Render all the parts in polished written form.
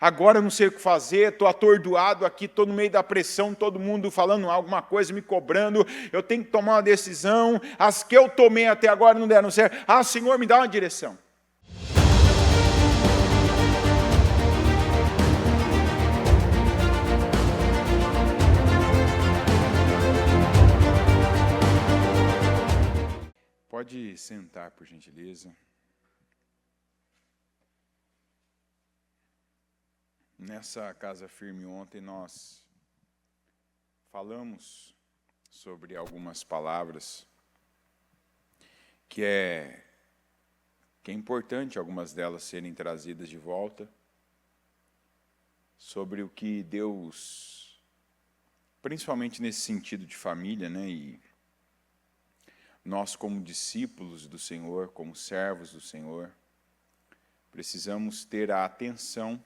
agora eu não sei o que fazer, estou atordoado aqui, estou no meio da pressão, todo mundo falando alguma coisa, me cobrando, eu tenho que tomar uma decisão, as que eu tomei até agora não deram certo. Ah, Senhor, me dá uma direção. Pode sentar, por gentileza. Nessa Casa Firme ontem nós falamos sobre algumas palavras que é importante algumas delas serem trazidas de volta, sobre o que Deus, principalmente nesse sentido de família, né, e nós como discípulos do Senhor, como servos do Senhor, precisamos ter a atenção.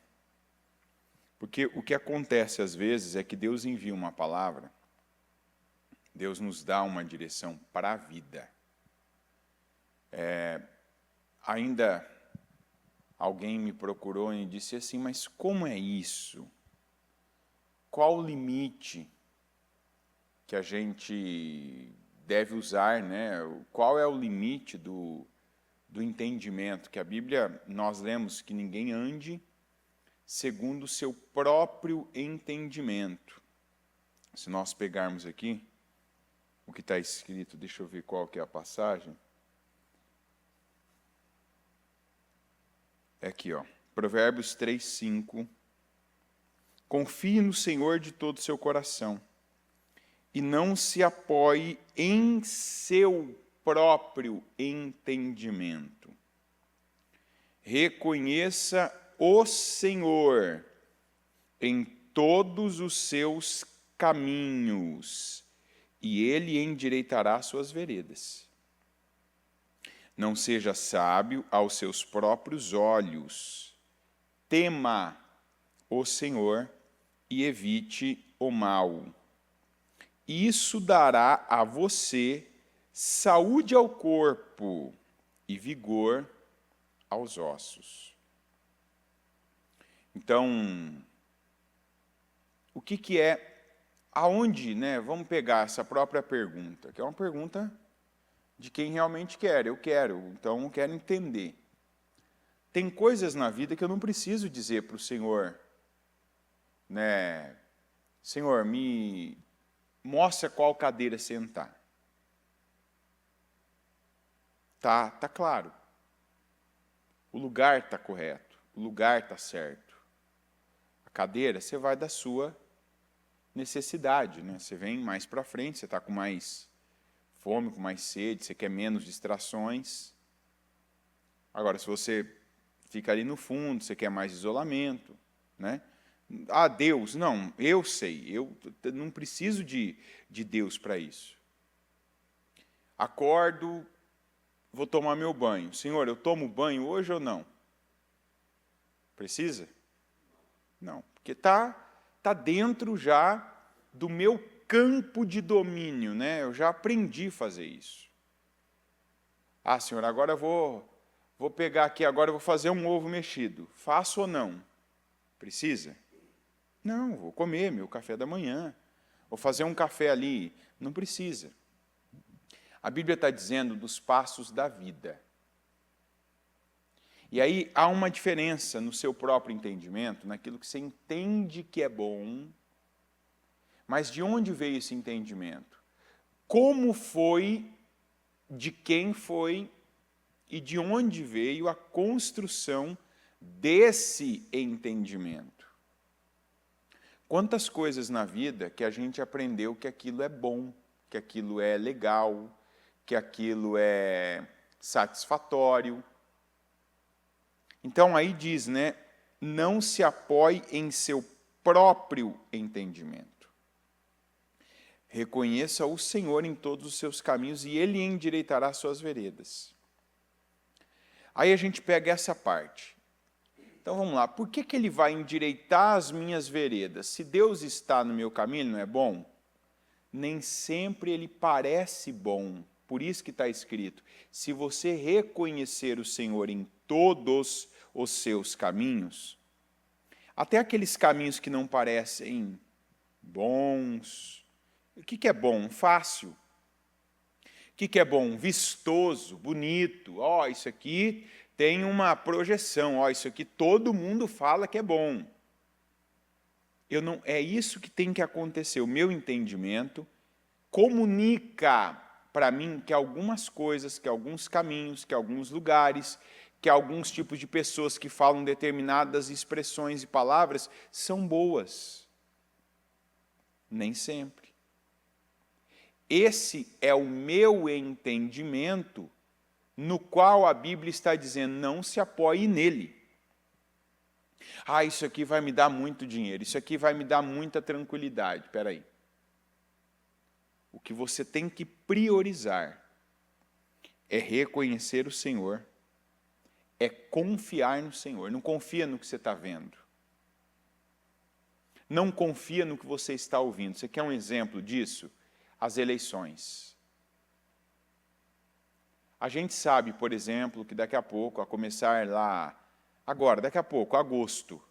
Porque o que acontece às vezes é que Deus envia uma palavra, Deus nos dá uma direção para a vida. Ainda alguém me procurou e disse assim, mas como é isso? Qual o limite que a gente deve usar, né? Qual é o limite do entendimento? Que a Bíblia, nós lemos que ninguém ande segundo o seu próprio entendimento. Se nós pegarmos aqui o que está escrito, deixa eu ver qual que é a passagem. É aqui, ó, Provérbios 3:5. Confie no Senhor de todo o seu coração e não se apoie em seu próprio entendimento. Reconheça o Senhor em todos os seus caminhos, e Ele endireitará suas veredas. Não seja sábio aos seus próprios olhos. Tema o Senhor e evite o mal. Isso dará a você saúde ao corpo e vigor aos ossos. Então, o que é, aonde, né? Vamos pegar essa própria pergunta, que é uma pergunta de quem realmente quer. Eu quero, então eu quero entender. Tem coisas na vida que eu não preciso dizer para o Senhor, né? Senhor, me mostra qual cadeira sentar. Tá claro. O lugar está correto, o lugar está certo. Cadeira, você vai da sua necessidade, né? Você vem mais para frente, você está com mais fome, com mais sede, você quer menos distrações. Agora, se você fica ali no fundo, você quer mais isolamento, né? Ah, Deus, não, eu sei, eu não preciso de Deus para isso. Acordo, vou tomar meu banho. Senhor, eu tomo banho hoje ou não? Precisa? Não, porque está dentro já do meu campo de domínio, né? Eu já aprendi a fazer isso. Ah, Senhor, agora eu vou pegar aqui, agora eu vou fazer um ovo mexido. Faço ou não? Precisa? Não, vou comer meu café da manhã. Vou fazer um café ali. Não precisa. A Bíblia está dizendo dos passos da vida. E aí há uma diferença no seu próprio entendimento, naquilo que você entende que é bom, mas de onde veio esse entendimento? Como foi, de quem foi e de onde veio a construção desse entendimento? Quantas coisas na vida que a gente aprendeu que aquilo é bom, que aquilo é legal, que aquilo é satisfatório. Então, aí diz, né, não se apoie em seu próprio entendimento. Reconheça o Senhor em todos os seus caminhos e Ele endireitará suas veredas. Aí a gente pega essa parte. Então, vamos lá. Por que Ele vai endireitar as minhas veredas? Se Deus está no meu caminho, Ele não é bom? Nem sempre Ele parece bom. Por isso que está escrito, se você reconhecer o Senhor em todos os seus caminhos, até aqueles caminhos que não parecem bons. O que é bom? Fácil. O que é bom? Vistoso, bonito. Ó, isso aqui tem uma projeção. Ó, isso aqui todo mundo fala que é bom. É isso que tem que acontecer. O meu entendimento comunica para mim que algumas coisas, que alguns caminhos, que alguns lugares, que alguns tipos de pessoas que falam determinadas expressões e palavras são boas. Nem sempre. Esse é o meu entendimento, no qual a Bíblia está dizendo, não se apoie nele. Ah, isso aqui vai me dar muito dinheiro, isso aqui vai me dar muita tranquilidade. Espera aí. O que você tem que priorizar é reconhecer o Senhor, é confiar no Senhor. Não confia no que você está vendo. Não confia no que você está ouvindo. Você quer um exemplo disso? As eleições. A gente sabe, por exemplo, que daqui a pouco, a começar lá, agora, daqui a pouco, agosto,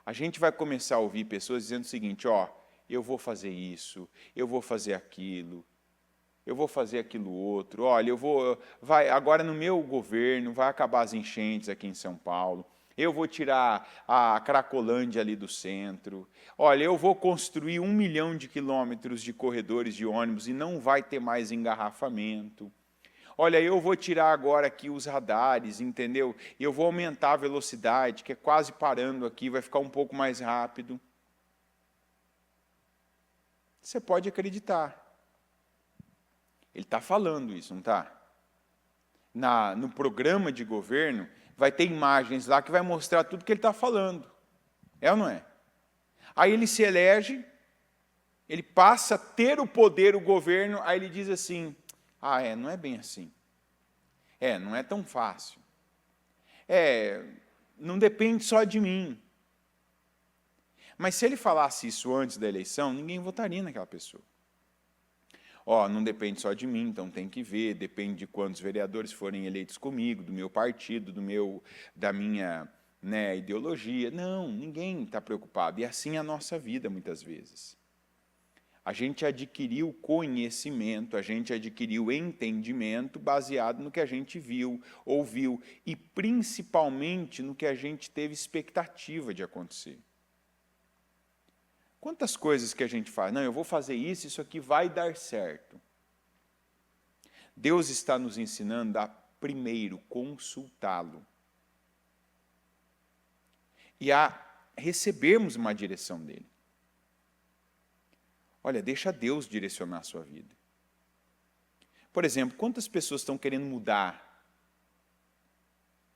a gente vai começar a ouvir pessoas dizendo o seguinte, ó, eu vou fazer isso, eu vou fazer aquilo, eu vou fazer aquilo outro, olha, agora no meu governo vai acabar as enchentes aqui em São Paulo, eu vou tirar a Cracolândia ali do centro, olha, eu vou construir 1 milhão de quilômetros de corredores de ônibus e não vai ter mais engarrafamento. Olha, eu vou tirar agora aqui os radares, entendeu? E eu vou aumentar a velocidade, que é quase parando aqui, vai ficar um pouco mais rápido. Você pode acreditar. Ele está falando isso, não está? No programa de governo, vai ter imagens lá que vai mostrar tudo que ele está falando. É ou não é? Aí ele se elege, ele passa a ter o poder, o governo, aí ele diz assim, não é bem assim. Não é tão fácil. Não depende só de mim. Mas se ele falasse isso antes da eleição, ninguém votaria naquela pessoa. Não depende só de mim, então tem que ver, depende de quantos vereadores forem eleitos comigo, do meu partido, da minha ideologia. Não, ninguém está preocupado. E assim é a nossa vida, muitas vezes. A gente adquiriu conhecimento, a gente adquiriu entendimento baseado no que a gente viu, ouviu, e principalmente no que a gente teve expectativa de acontecer. Quantas coisas que a gente faz? Não, eu vou fazer isso, isso aqui vai dar certo. Deus está nos ensinando a, primeiro, consultá-lo. E a recebermos uma direção dele. Olha, deixa Deus direcionar a sua vida. Por exemplo, quantas pessoas estão querendo mudar?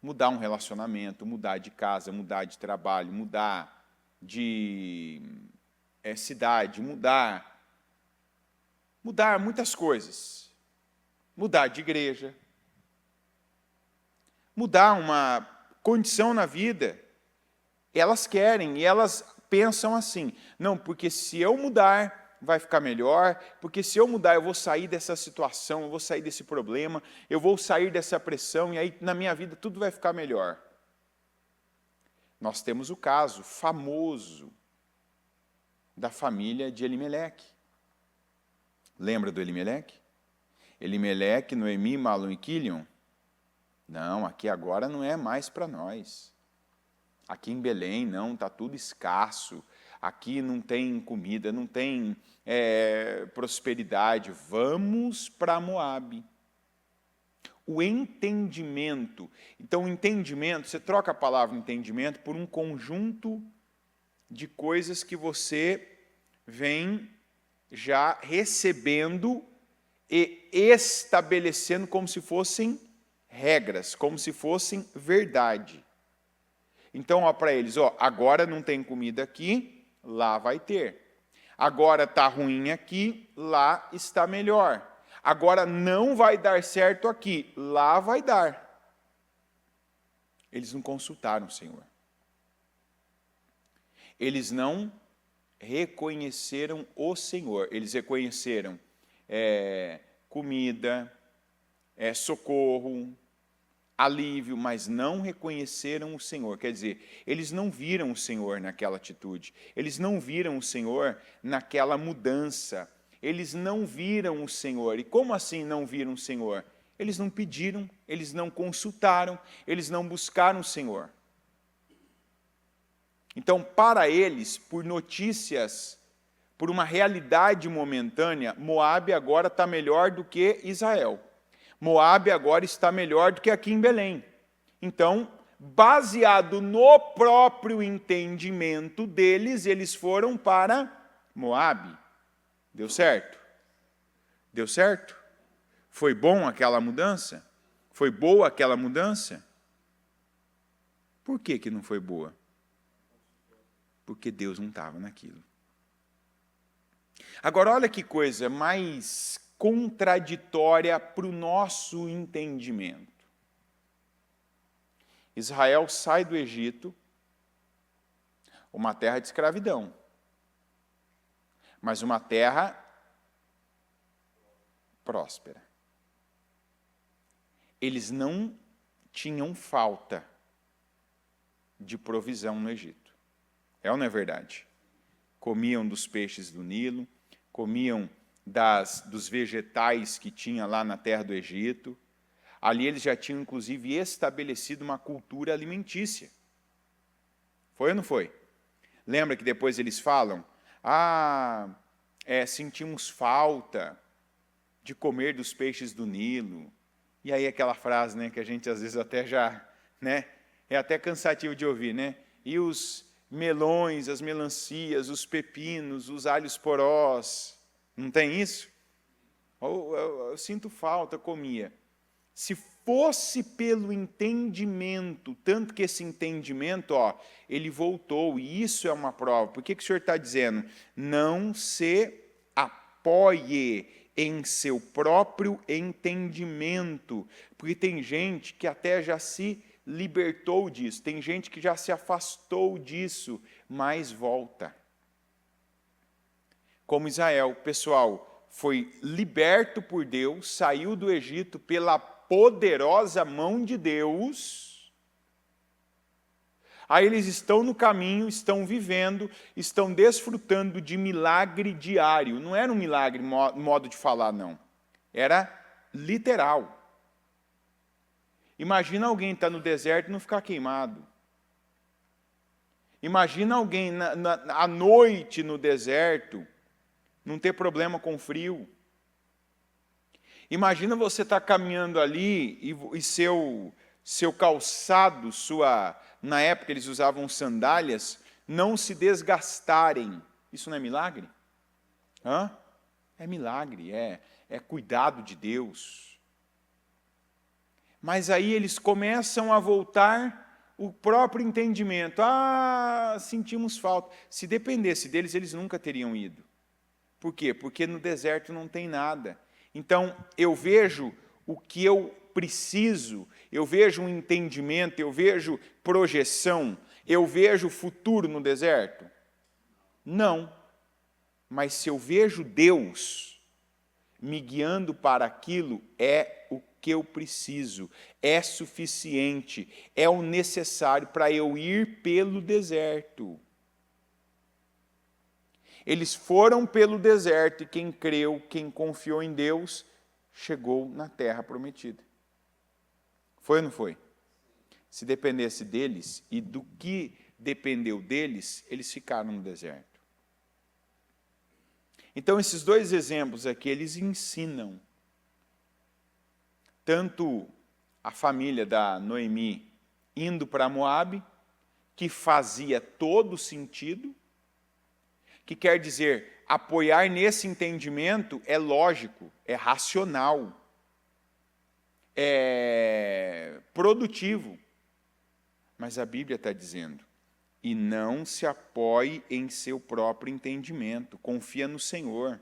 Mudar um relacionamento, mudar de casa, mudar de trabalho, mudar de cidade, mudar muitas coisas. Mudar de igreja. Mudar uma condição na vida. Elas querem e elas pensam assim, não, porque se eu mudar, vai ficar melhor, porque se eu mudar, eu vou sair dessa situação, eu vou sair desse problema, eu vou sair dessa pressão, e aí na minha vida tudo vai ficar melhor. Nós temos o caso famoso da família de Elimeleque. Lembra do Elimeleque? Elimeleque, Noemi, Malom e Quilion? Não, aqui agora não é mais para nós. Aqui em Belém, não, está tudo escasso. Aqui não tem comida, não tem prosperidade. Vamos para Moabe. O entendimento. Então, o entendimento, você troca a palavra entendimento por um conjunto de coisas que você vem já recebendo e estabelecendo como se fossem regras, como se fossem verdade. Então, para eles, agora não tem comida aqui, lá vai ter. Agora está ruim aqui, lá está melhor. Agora não vai dar certo aqui, lá vai dar. Eles não consultaram o Senhor. Eles não reconheceram o Senhor. Eles reconheceram comida, socorro, alívio, mas não reconheceram o Senhor. Quer dizer, eles não viram o Senhor naquela atitude, eles não viram o Senhor naquela mudança, eles não viram o Senhor. E como assim não viram o Senhor? Eles não pediram, eles não consultaram, eles não buscaram o Senhor. Então, para eles, por notícias, por uma realidade momentânea, Moabe agora está melhor do que Israel. Moabe agora está melhor do que aqui em Belém. Então, baseado no próprio entendimento deles, eles foram para Moabe. Deu certo? Deu certo? Foi bom aquela mudança? Foi boa aquela mudança? Por que não foi boa? Porque Deus não estava naquilo. Agora, olha que coisa mais contraditória para o nosso entendimento. Israel sai do Egito, uma terra de escravidão, mas uma terra próspera. Eles não tinham falta de provisão no Egito. É ou não é verdade? Comiam dos peixes do Nilo, comiam dos vegetais que tinha lá na terra do Egito. Ali eles já tinham, inclusive, estabelecido uma cultura alimentícia. Foi ou não foi? Lembra que depois eles falam, sentimos falta de comer dos peixes do Nilo. E aí aquela frase, né, que a gente às vezes até já, né, é até cansativo de ouvir, né? E os melões, as melancias, os pepinos, os alhos porós. Não tem isso? Eu sinto falta, comia. Se fosse pelo entendimento, tanto que esse entendimento, ele voltou, e isso é uma prova. Por que o Senhor está dizendo? Não se apoie em seu próprio entendimento, porque tem gente que até já se libertou disso, tem gente que já se afastou disso, mas volta. Como Israel, pessoal, foi liberto por Deus, saiu do Egito pela poderosa mão de Deus. Aí eles estão no caminho, estão vivendo, estão desfrutando de milagre diário. Não era um milagre, modo de falar, não. Era literal. Imagina alguém estar no deserto e não ficar queimado. Imagina alguém à noite no deserto não ter problema com frio. Imagina você estar caminhando ali e seu calçado, na época eles usavam sandálias, não se desgastarem. Isso não é milagre? É milagre, é cuidado de Deus. Mas aí eles começam a voltar o próprio entendimento. Sentimos falta. Se dependesse deles, eles nunca teriam ido. Por quê? Porque no deserto não tem nada. Então, eu vejo o que eu preciso, eu vejo um entendimento, eu vejo projeção, eu vejo futuro no deserto? Não. Mas se eu vejo Deus me guiando para aquilo, é o que eu preciso, é suficiente, é o necessário para eu ir pelo deserto. Eles foram pelo deserto e quem creu, quem confiou em Deus, chegou na terra prometida. Foi ou não foi? Se dependesse deles e do que dependeu deles, eles ficaram no deserto. Então, esses dois exemplos aqui, eles ensinam tanto a família da Noemi indo para Moabe, que fazia todo sentido, que quer dizer, apoiar nesse entendimento é lógico, é racional, é produtivo. Mas a Bíblia está dizendo, e não se apoie em seu próprio entendimento, confia no Senhor.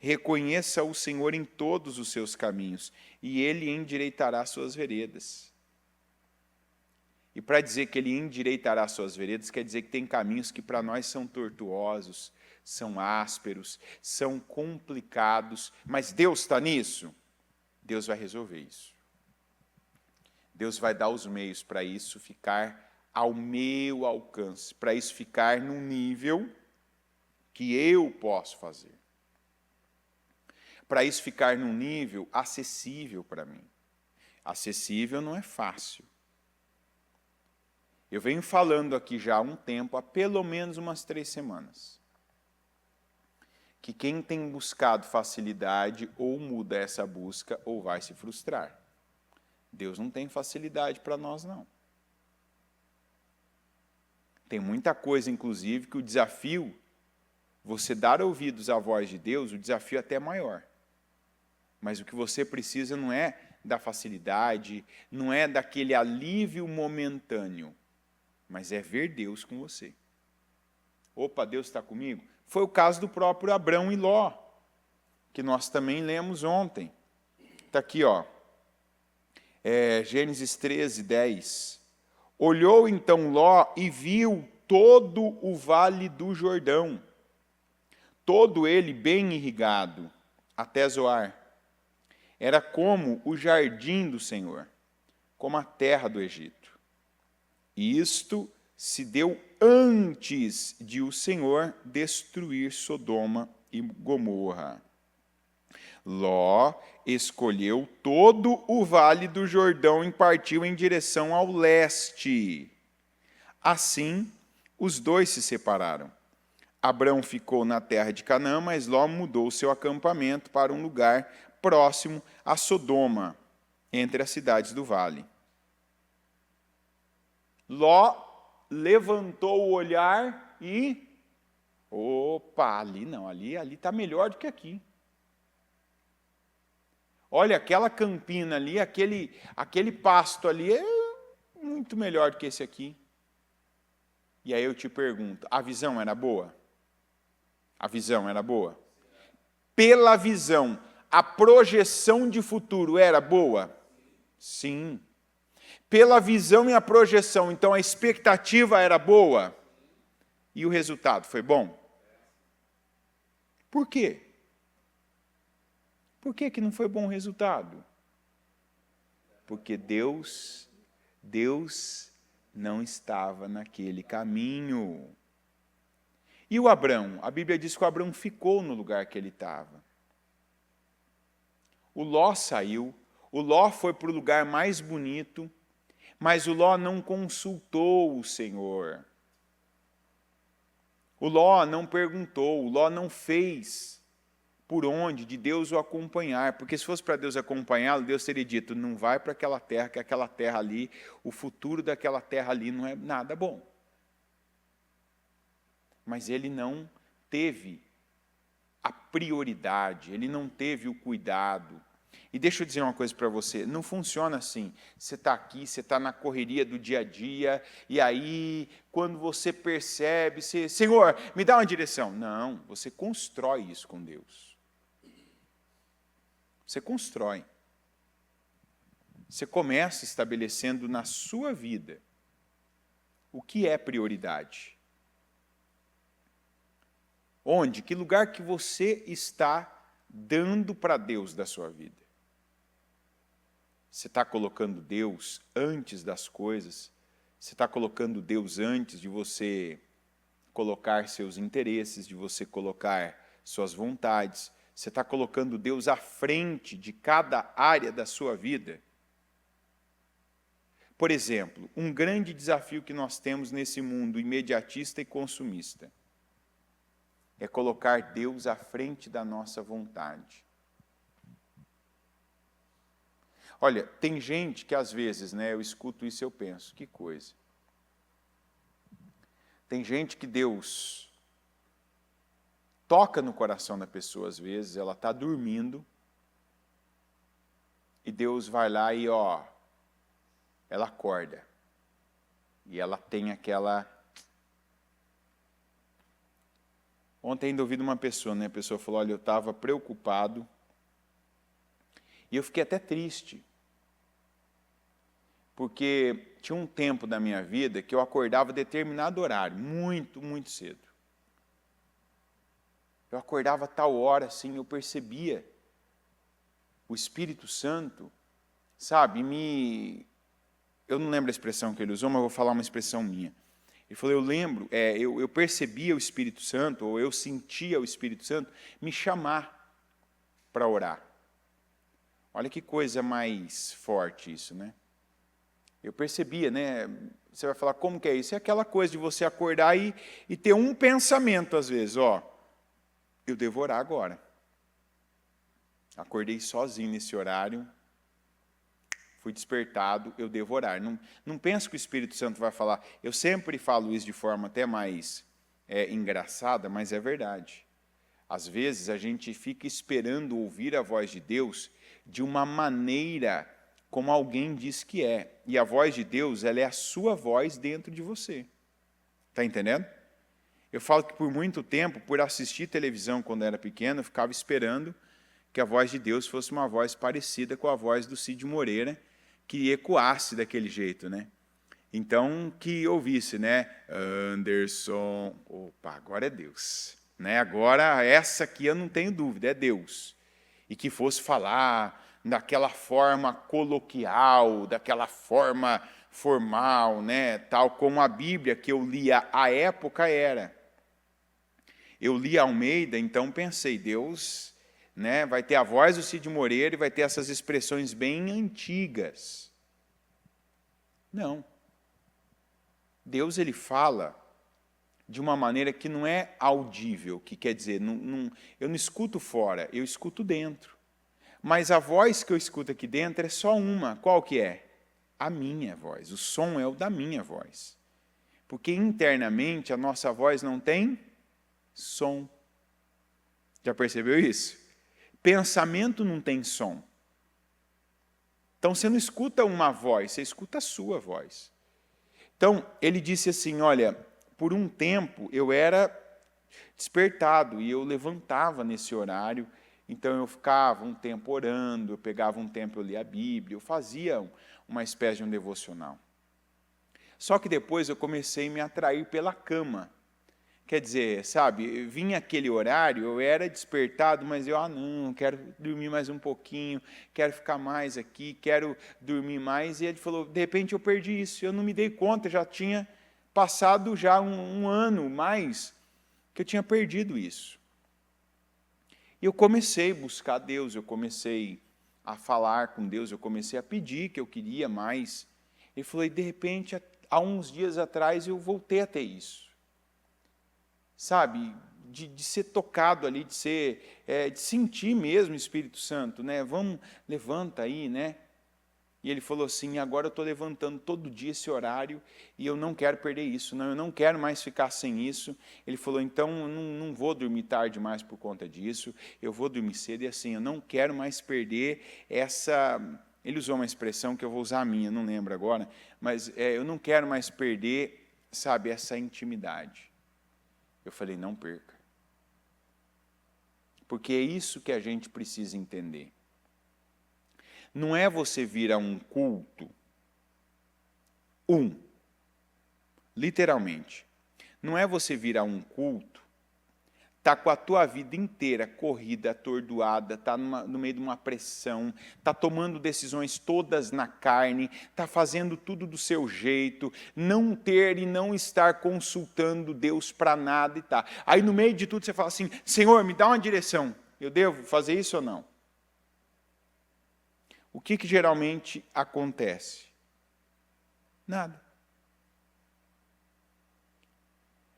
Reconheça o Senhor em todos os seus caminhos, e Ele endireitará suas veredas. E para dizer que Ele endireitará suas veredas, quer dizer que tem caminhos que para nós são tortuosos, são ásperos, são complicados, mas Deus está nisso? Deus vai resolver isso. Deus vai dar os meios para isso ficar ao meu alcance, para isso ficar num nível que eu posso fazer. Para isso ficar num nível acessível para mim. Acessível não é fácil. Eu venho falando aqui já há um tempo, há pelo menos umas 3 semanas, que quem tem buscado facilidade ou muda essa busca ou vai se frustrar. Deus não tem facilidade para nós, não. Tem muita coisa, inclusive, que o desafio, você dar ouvidos à voz de Deus, o desafio até é maior. Mas o que você precisa não é da facilidade, não é daquele alívio momentâneo, mas é ver Deus com você. Opa, Deus está comigo? Foi o caso do próprio Abrão e Ló, que nós também lemos ontem. Está aqui, ó, Gênesis 13, 10. Olhou então Ló e viu todo o vale do Jordão, todo ele bem irrigado, até Zoar. Era como o jardim do Senhor, como a terra do Egito. E isto se deu antes de o Senhor destruir Sodoma e Gomorra. Ló escolheu todo o vale do Jordão e partiu em direção ao leste. Assim, os dois se separaram. Abrão ficou na terra de Canaã, mas Ló mudou seu acampamento para um lugar próximo a Sodoma, entre as cidades do vale. Ló levantou o olhar e... Opa, ali não, ali está melhor do que aqui. Olha, aquela campina ali, aquele pasto ali é muito melhor do que esse aqui. E aí eu te pergunto, a visão era boa? A visão era boa? Pela visão, a projeção de futuro era boa? Sim. Pela visão e a projeção, então a expectativa era boa? E o resultado foi bom? Por quê? Por que não foi bom o resultado? Porque Deus não estava naquele caminho. E o Abrão? A Bíblia diz que o Abrão ficou no lugar que ele estava. O Ló saiu, o Ló foi para o lugar mais bonito, mas o Ló não consultou o Senhor. O Ló não perguntou, o Ló não fez por onde de Deus o acompanhar, porque se fosse para Deus acompanhá-lo, Deus teria dito, não vai para aquela terra, que aquela terra ali, o futuro daquela terra ali não é nada bom. Mas ele não teve a prioridade, ele não teve o cuidado. E deixa eu dizer uma coisa para você, não funciona assim. Você está aqui, você está na correria do dia a dia, e aí, quando você percebe, Senhor, me dá uma direção. Não, você constrói isso com Deus. Você constrói. Você começa estabelecendo na sua vida o que é prioridade. Onde, que lugar que você está dando para Deus da sua vida? Você está colocando Deus antes das coisas? Você está colocando Deus antes de você colocar seus interesses, de você colocar suas vontades? Você está colocando Deus à frente de cada área da sua vida? Por exemplo, um grande desafio que nós temos nesse mundo imediatista e consumista é colocar Deus à frente da nossa vontade. Olha, tem gente que às vezes, eu escuto isso e eu penso, que coisa. Tem gente que Deus toca no coração da pessoa às vezes, ela está dormindo, e Deus vai lá e, ela acorda. E ela tem aquela... Ontem ainda ouvi de uma pessoa, a pessoa falou, olha, eu estava preocupado, e eu fiquei até triste, porque tinha um tempo da minha vida que eu acordava a determinado horário, muito, muito cedo. Eu acordava a tal hora, assim, eu percebia o Espírito Santo, sabe, me eu não lembro a expressão que ele usou, mas vou falar uma expressão minha. Ele falou, eu percebia o Espírito Santo, ou eu sentia o Espírito Santo me chamar para orar. Olha que coisa mais forte isso, né? Eu percebia, né? Você vai falar, como que é isso? É aquela coisa de você acordar e ter um pensamento, às vezes, eu devo orar agora. Acordei sozinho nesse horário, fui despertado, eu devo orar. Não penso que o Espírito Santo vai falar. Eu sempre falo isso de forma até mais engraçada, mas é verdade. Às vezes a gente fica esperando ouvir a voz de Deus de uma maneira como alguém diz que é. E a voz de Deus, ela é a sua voz dentro de você. Está entendendo? Eu falo que por muito tempo, por assistir televisão quando era pequeno, eu ficava esperando que a voz de Deus fosse uma voz parecida com a voz do Cid Moreira, que ecoasse daquele jeito, né? Então, que ouvisse, né? Anderson, opa, agora é Deus. Né? Agora, essa aqui eu não tenho dúvida, é Deus. E que fosse falar daquela forma coloquial, daquela forma formal, né? Tal como a Bíblia que eu lia à época era. Eu li Almeida, então pensei, Deus, né, vai ter a voz do Cid Moreira e vai ter essas expressões bem antigas. Não. Deus, ele fala de uma maneira que não é audível, que quer dizer, eu não escuto fora, eu escuto dentro. Mas a voz que eu escuto aqui dentro é só uma. Qual que é? A minha voz. O som é o da minha voz. Porque internamente a nossa voz não tem som. Já percebeu isso? Pensamento não tem som. Então você não escuta uma voz, você escuta a sua voz. Então ele disse assim, olha, por um tempo eu era despertado e eu levantava nesse horário, então eu ficava um tempo orando, eu pegava um tempo, eu lia a Bíblia, eu fazia uma espécie de um devocional. Só que depois eu comecei a me atrair pela cama. Quer dizer, sabe, vinha aquele horário, eu era despertado, mas eu, não, quero dormir mais um pouquinho, quero ficar mais aqui, quero dormir mais. E ele falou, de repente eu perdi isso, eu não me dei conta, já tinha passado já um ano mais que eu tinha perdido isso. E eu comecei a buscar Deus, eu comecei a falar com Deus, eu comecei a pedir que eu queria mais. Ele falou, e de repente, há uns dias atrás, eu voltei a ter isso. Sabe, de ser tocado ali, de sentir mesmo o Espírito Santo, né? Vamos, levanta aí, né? E ele falou assim, agora eu estou levantando todo dia esse horário e eu não quero perder isso, não, eu não quero mais ficar sem isso. Ele falou, então eu não vou dormir tarde mais por conta disso, eu vou dormir cedo e assim, eu não quero mais perder essa... Ele usou uma expressão que eu vou usar a minha, não lembro agora, mas eu não quero mais perder, sabe, essa intimidade. Eu falei, não perca. Porque é isso que a gente precisa entender. Não é você vir a um culto, literalmente. Não é você vir a um culto, tá com a tua vida inteira corrida, atordoada, tá no meio de uma pressão, tá tomando decisões todas na carne, tá fazendo tudo do seu jeito, não ter e não estar consultando Deus para nada e tá. Aí no meio de tudo você fala assim, Senhor, me dá uma direção, eu devo fazer isso ou não? O que geralmente acontece? Nada.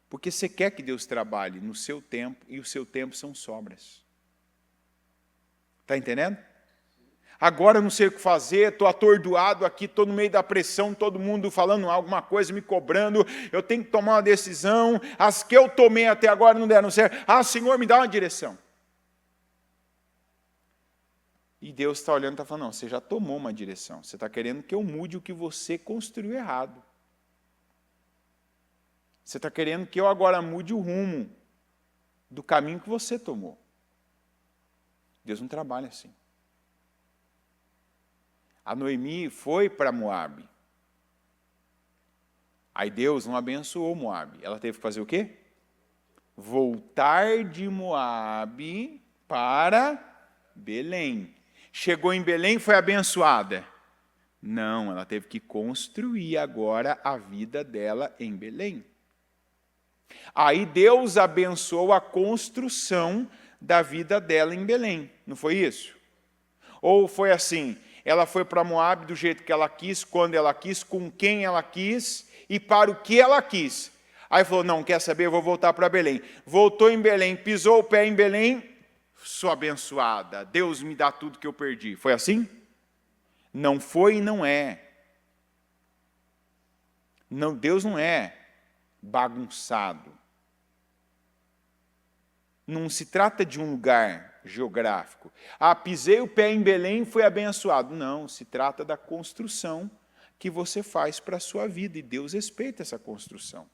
Porque você quer que Deus trabalhe no seu tempo, e o seu tempo são sobras. Está entendendo? Agora eu não sei o que fazer, estou atordoado aqui, estou no meio da pressão, todo mundo falando alguma coisa, me cobrando, eu tenho que tomar uma decisão, as que eu tomei até agora não deram certo. Senhor, me dá uma direção. E Deus está olhando e está falando, não, você já tomou uma direção, você está querendo que eu mude o que você construiu errado. Você está querendo que eu agora mude o rumo do caminho que você tomou. Deus não trabalha assim. A Noemi foi para Moabe. Aí Deus não abençoou Moabe. Ela teve que fazer o quê? Voltar de Moabe para Belém. Chegou em Belém, foi abençoada? Não, ela teve que construir agora a vida dela em Belém. Aí Deus abençoou a construção da vida dela em Belém, não foi isso? Ou foi assim, ela foi para Moabe do jeito que ela quis, quando ela quis, com quem ela quis e para o que ela quis. Aí falou, não, quer saber, eu vou voltar para Belém. Voltou em Belém, pisou o pé em Belém, sou abençoada, Deus me dá tudo que eu perdi. Foi assim? Não foi e não é. Não, Deus não é bagunçado. Não se trata de um lugar geográfico. Ah, pisei o pé em Belém e fui abençoado. Não, se trata da construção que você faz para a sua vida, e Deus respeita essa construção.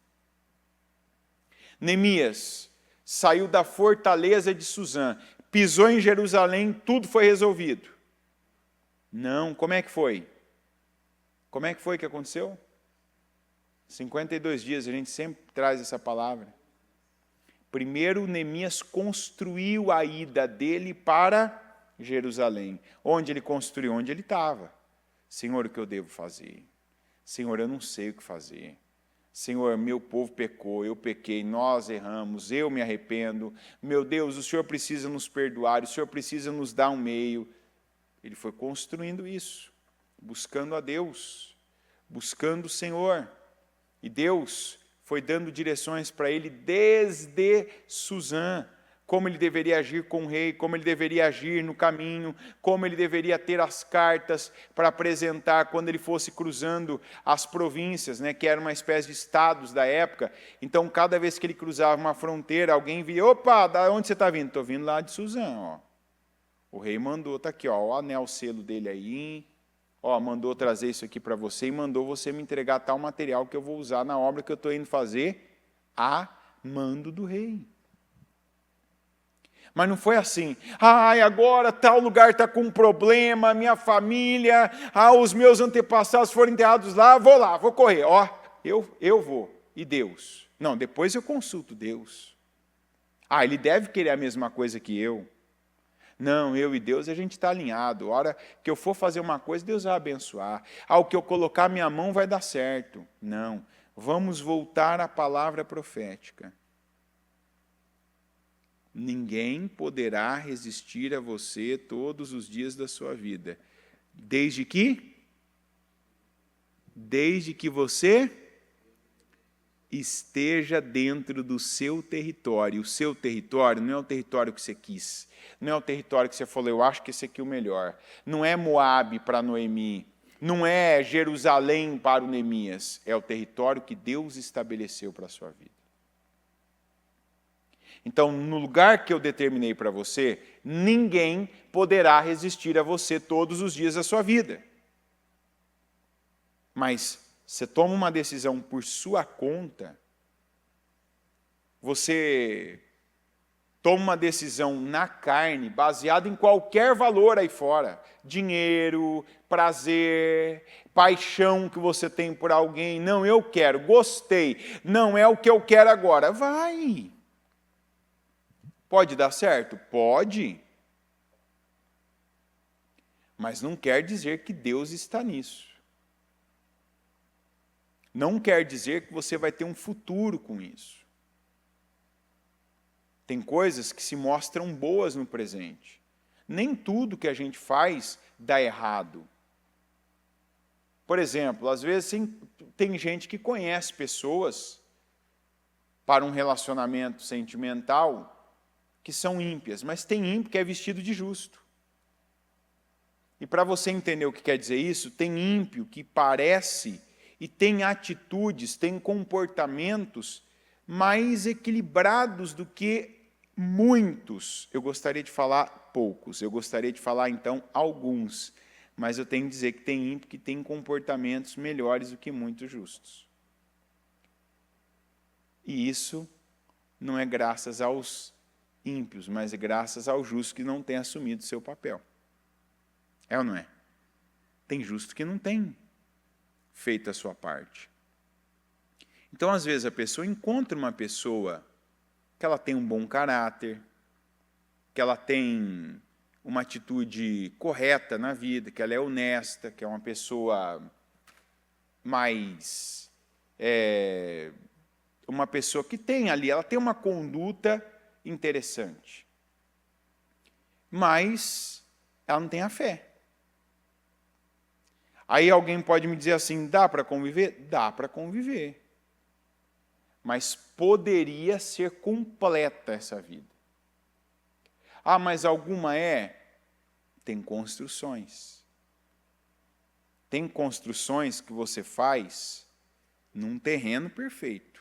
Neemias saiu da fortaleza de Suzã, pisou em Jerusalém, tudo foi resolvido. Não, como é que foi? Como é que foi que aconteceu? 52 dias, a gente sempre traz essa palavra. Primeiro, Neemias construiu a ida dele para Jerusalém. Onde ele construiu? Onde ele estava. Senhor, o que eu devo fazer? Senhor, eu não sei o que fazer. Senhor, meu povo pecou, eu pequei, nós erramos, eu me arrependo. Meu Deus, o Senhor precisa nos perdoar, o Senhor precisa nos dar um meio. Ele foi construindo isso, buscando a Deus, buscando o Senhor. E Deus foi dando direções para ele desde Suzã, como ele deveria agir com o rei, como ele deveria agir no caminho, como ele deveria ter as cartas para apresentar quando ele fosse cruzando as províncias, né, que eram uma espécie de estados da época. Então, cada vez que ele cruzava uma fronteira, alguém via, opa, da onde você está vindo? Estou vindo lá de Suzã, ó. O rei mandou, está aqui, ó, o anel, o selo dele aí, ó, mandou trazer isso aqui para você e mandou você me entregar tal material que eu vou usar na obra que eu estou indo fazer a mando do rei. Mas não foi assim, agora tal lugar está com um problema, minha família, os meus antepassados foram enterrados lá, vou correr, ó, eu vou, e Deus? Não, depois eu consulto Deus. Ele deve querer a mesma coisa que eu. Não, eu e Deus, a gente está alinhado. A hora que eu for fazer uma coisa, Deus vai abençoar. O que eu colocar minha mão vai dar certo. Não, vamos voltar à palavra profética. Ninguém poderá resistir a você todos os dias da sua vida. Desde que você esteja dentro do seu território. O seu território não é o território que você quis. Não é o território que você falou, eu acho que esse aqui é o melhor. Não é Moabe para Noemi. Não é Jerusalém para o Neemias. É o território que Deus estabeleceu para a sua vida. Então, no lugar que eu determinei para você, ninguém poderá resistir a você todos os dias da sua vida. Mas você toma uma decisão por sua conta, você toma uma decisão na carne, baseada em qualquer valor aí fora, dinheiro, prazer, paixão que você tem por alguém, não, eu quero, gostei, não é o que eu quero agora, vai. Pode dar certo? Pode. Mas não quer dizer que Deus está nisso. Não quer dizer que você vai ter um futuro com isso. Tem coisas que se mostram boas no presente. Nem tudo que a gente faz dá errado. Por exemplo, às vezes tem gente que conhece pessoas para um relacionamento sentimental que são ímpias, mas tem ímpio que é vestido de justo. E para você entender o que quer dizer isso, tem ímpio que parece e tem atitudes, tem comportamentos mais equilibrados do que muitos. Eu gostaria de falar poucos, eu gostaria de falar então alguns, mas eu tenho que dizer que tem ímpio que tem comportamentos melhores do que muitos justos. E isso não é graças aos ímpios, mas é graças ao justo que não tem assumido seu papel. É ou não é? Tem justo que não tem feito a sua parte. Então, às vezes, a pessoa encontra uma pessoa que ela tem um bom caráter, que ela tem uma atitude correta na vida, que ela é honesta, que é uma pessoa mais... uma pessoa que tem ali, ela tem uma conduta interessante. Mas ela não tem a fé. Aí alguém pode me dizer assim, dá para conviver? Dá para conviver. Mas poderia ser completa essa vida. Ah, mas alguma é? Tem construções. Tem construções que você faz num terreno perfeito.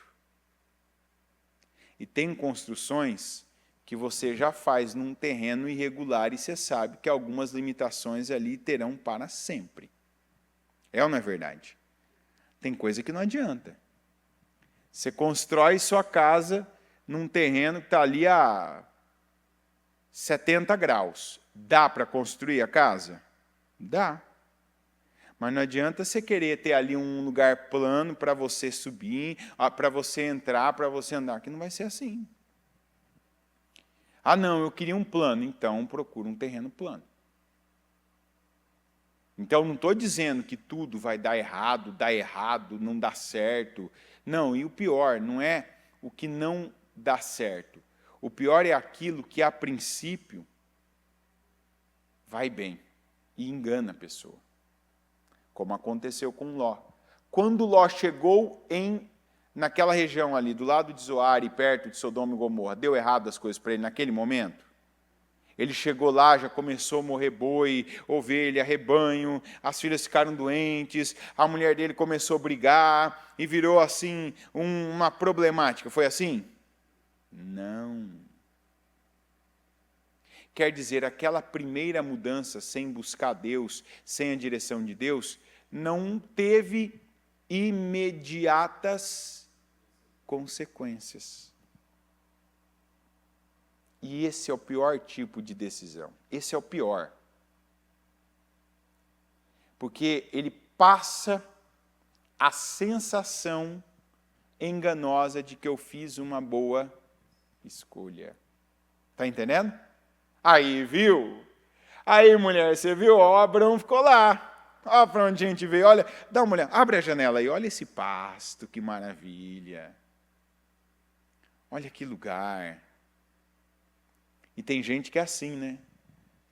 E tem construções que você já faz num terreno irregular e você sabe que algumas limitações ali terão para sempre. É ou não é verdade? Tem coisa que não adianta. Você constrói sua casa num terreno que está ali a 70 graus. Dá para construir a casa? Dá. Mas não adianta você querer ter ali um lugar plano para você subir, para você entrar, para você andar, que não vai ser assim. Ah, não, eu queria um plano. Então, procura um terreno plano. Então, não estou dizendo que tudo vai dar errado, não dá certo. Não, e o pior não é o que não dá certo. O pior é aquilo que, a princípio, vai bem e engana a pessoa. Como aconteceu com Ló. Quando Ló chegou naquela região ali, do lado de Zoar e perto de Sodoma e Gomorra, deu errado as coisas para ele naquele momento? Ele chegou lá, já começou a morrer boi, ovelha, rebanho, as filhas ficaram doentes, a mulher dele começou a brigar e virou assim uma problemática. Foi assim? Não. Quer dizer, aquela primeira mudança sem buscar Deus, sem a direção de Deus, não teve imediatas consequências. E esse é o pior tipo de decisão. Esse é o pior. Porque ele passa a sensação enganosa de que eu fiz uma boa escolha. Está entendendo? Aí, viu? Aí, mulher, você viu? Ó, o Abraão ficou lá. Olha para onde a gente veio. Olha, dá uma olhada. Abre a janela aí. Olha esse pasto, que maravilha. Olha que lugar. E tem gente que é assim, né?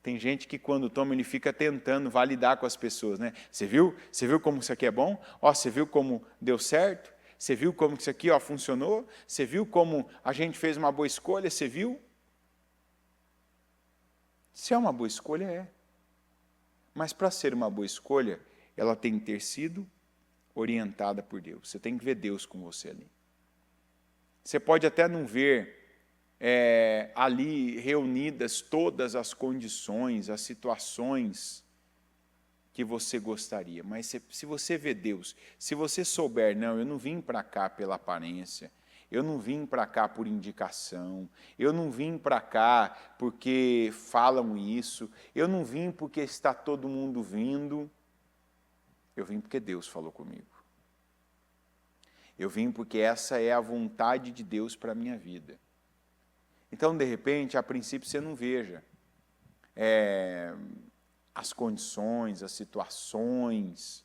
Tem gente que quando toma, ele fica tentando validar com as pessoas, né? Você viu? Você viu como isso aqui é bom? Ó, você viu como deu certo? Você viu como isso aqui, ó, funcionou? Você viu como a gente fez uma boa escolha? Você viu? Se é uma boa escolha, é. Mas para ser uma boa escolha, ela tem que ter sido orientada por Deus. Você tem que ver Deus com você ali. Você pode até não ver ali reunidas todas as condições, as situações que você gostaria. Mas se você vê Deus, se você souber, não, eu não vim para cá pela aparência, eu não vim para cá por indicação, eu não vim para cá porque falam isso, eu não vim porque está todo mundo vindo, eu vim porque Deus falou comigo. Eu vim porque essa é a vontade de Deus para a minha vida. Então, de repente, a princípio, você não veja as condições, as situações,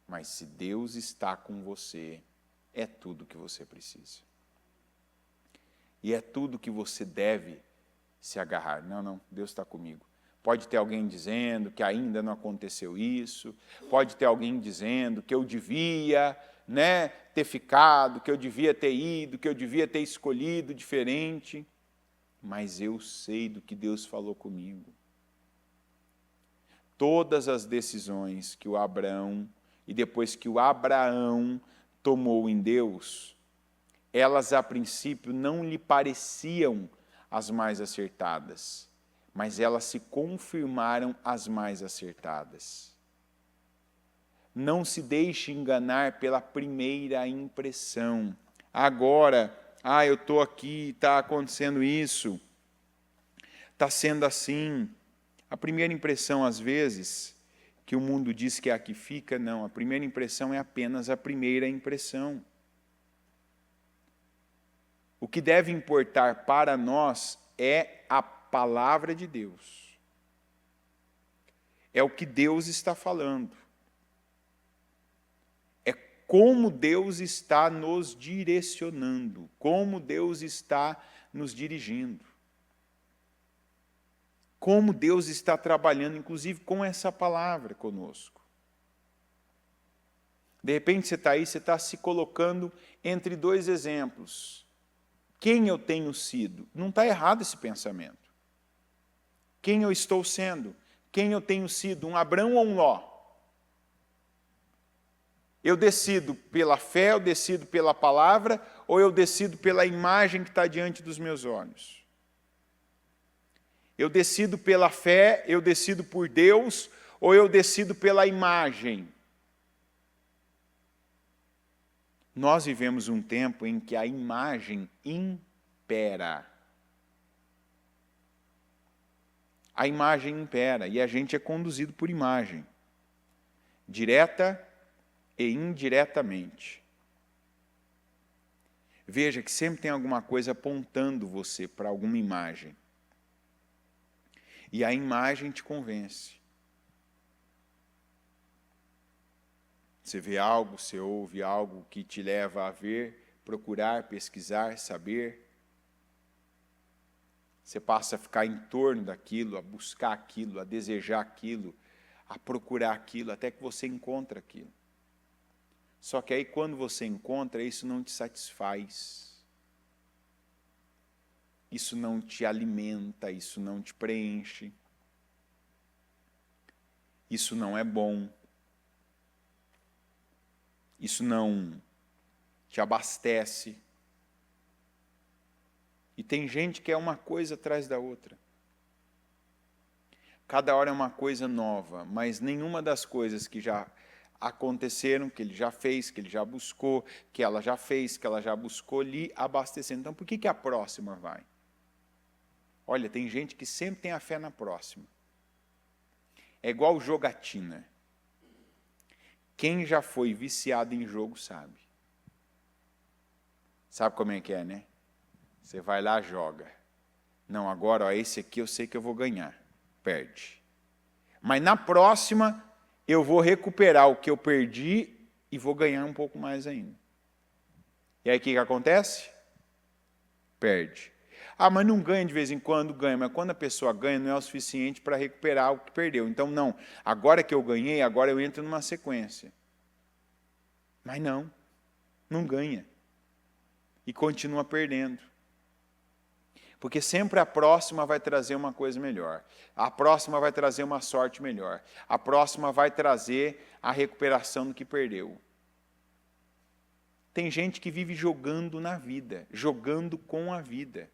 mas se Deus está com você, é tudo que você precisa. E é tudo que você deve se agarrar. Não, não, Deus está comigo. Pode ter alguém dizendo que ainda não aconteceu isso, pode ter alguém dizendo que eu devia, né, ter ficado, que eu devia ter ido, que eu devia ter escolhido diferente, mas eu sei do que Deus falou comigo. Todas as decisões que o Abraão, e depois que o Abraão tomou em Deus, elas a princípio não lhe pareciam as mais acertadas, mas elas se confirmaram as mais acertadas. Não se deixe enganar pela primeira impressão. Agora, eu estou aqui, está acontecendo isso, está sendo assim. A primeira impressão, às vezes, que o mundo diz que é a que fica, não. A primeira impressão é apenas a primeira impressão. O que deve importar para nós é a palavra de Deus. É o que Deus está falando. É como Deus está nos direcionando, como Deus está nos dirigindo. Como Deus está trabalhando, inclusive, com essa palavra conosco. De repente você está aí, você está se colocando entre dois exemplos. Quem eu tenho sido? Não está errado esse pensamento. Quem eu estou sendo? Quem eu tenho sido? Um Abrão ou um Ló? Eu decido pela fé, eu decido pela palavra, ou eu decido pela imagem que está diante dos meus olhos? Eu decido pela fé, eu decido por Deus, ou eu decido pela imagem? Nós vivemos um tempo em que a imagem impera. A imagem impera e a gente é conduzido por imagem, direta e indiretamente. Veja que sempre tem alguma coisa apontando você para alguma imagem. E a imagem te convence. Você vê algo, você ouve algo que te leva a ver, procurar, pesquisar, saber. Você passa a ficar em torno daquilo, a buscar aquilo, a desejar aquilo, a procurar aquilo, até que você encontra aquilo. Só que aí, quando você encontra, isso não te satisfaz. Isso não te alimenta, isso não te preenche. Isso não é bom. Isso não te abastece. E tem gente que é uma coisa atrás da outra. Cada hora é uma coisa nova, mas nenhuma das coisas que já aconteceram, que ele já fez, que ele já buscou, que ela já fez, que ela já buscou, lhe abastecendo. Então, por que a próxima vai? Olha, tem gente que sempre tem a fé na próxima. É igual jogatina. Quem já foi viciado em jogo sabe. Sabe como é que é, né? Você vai lá, joga. Não, agora, ó, esse aqui eu sei que eu vou ganhar. Perde. Mas na próxima, eu vou recuperar o que eu perdi e vou ganhar um pouco mais ainda. E aí o que acontece? Perde. Ah, mas não ganha de vez em quando, ganha. Mas quando a pessoa ganha, não é o suficiente para recuperar o que perdeu. Então, não. Agora que eu ganhei, agora eu entro numa sequência. Mas não ganha. E continua perdendo. Porque sempre a próxima vai trazer uma coisa melhor. A próxima vai trazer uma sorte melhor. A próxima vai trazer a recuperação do que perdeu. Tem gente que vive jogando na vida, jogando com a vida.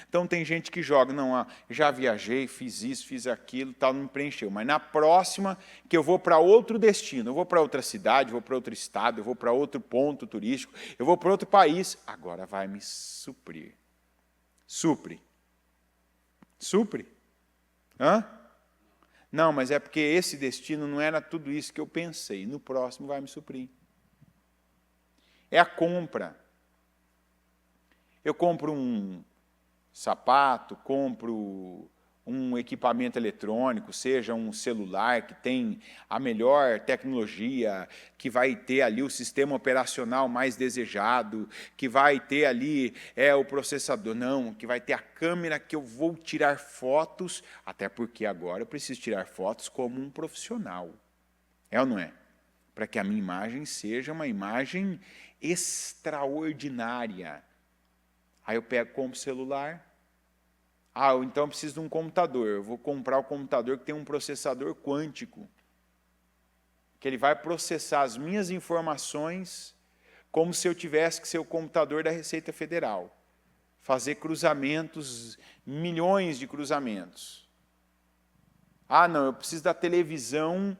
Então tem gente que joga, não, já viajei, fiz isso, fiz aquilo, tal, não me preencheu. Mas na próxima, que eu vou para outro destino, eu vou para outra cidade, eu vou para outro estado, eu vou para outro ponto turístico, eu vou para outro país, agora vai me suprir. Supre. Supre? Hã? Não, mas é porque esse destino não era tudo isso que eu pensei. No próximo vai me suprir. É a compra. Eu compro um sapato, compro um equipamento eletrônico, seja um celular que tem a melhor tecnologia, que vai ter ali o sistema operacional mais desejado, que vai ter ali o processador, não, que vai ter a câmera que eu vou tirar fotos, até porque agora eu preciso tirar fotos como um profissional. É ou não é? Para que a minha imagem seja uma imagem extraordinária. Aí eu compro o celular. Então eu preciso de um computador. Eu vou comprar o computador que tem um processador quântico, que ele vai processar as minhas informações como se eu tivesse que ser o computador da Receita Federal. Fazer cruzamentos, milhões de cruzamentos. Não, eu preciso da televisão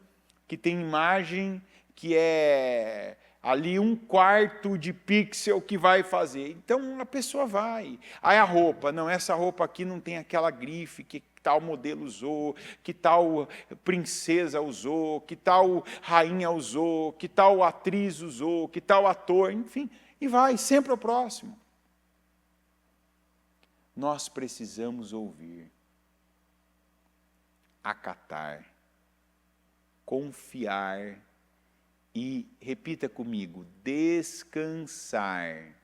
que tem imagem que é ali 1/4 de pixel que vai fazer. Então, a pessoa vai. Aí a roupa, não, essa roupa aqui não tem aquela grife que tal modelo usou, que tal princesa usou, que tal rainha usou, que tal atriz usou, que tal ator, enfim, e vai, sempre ao próximo. Nós precisamos ouvir, acatar, confiar e, repita comigo, descansar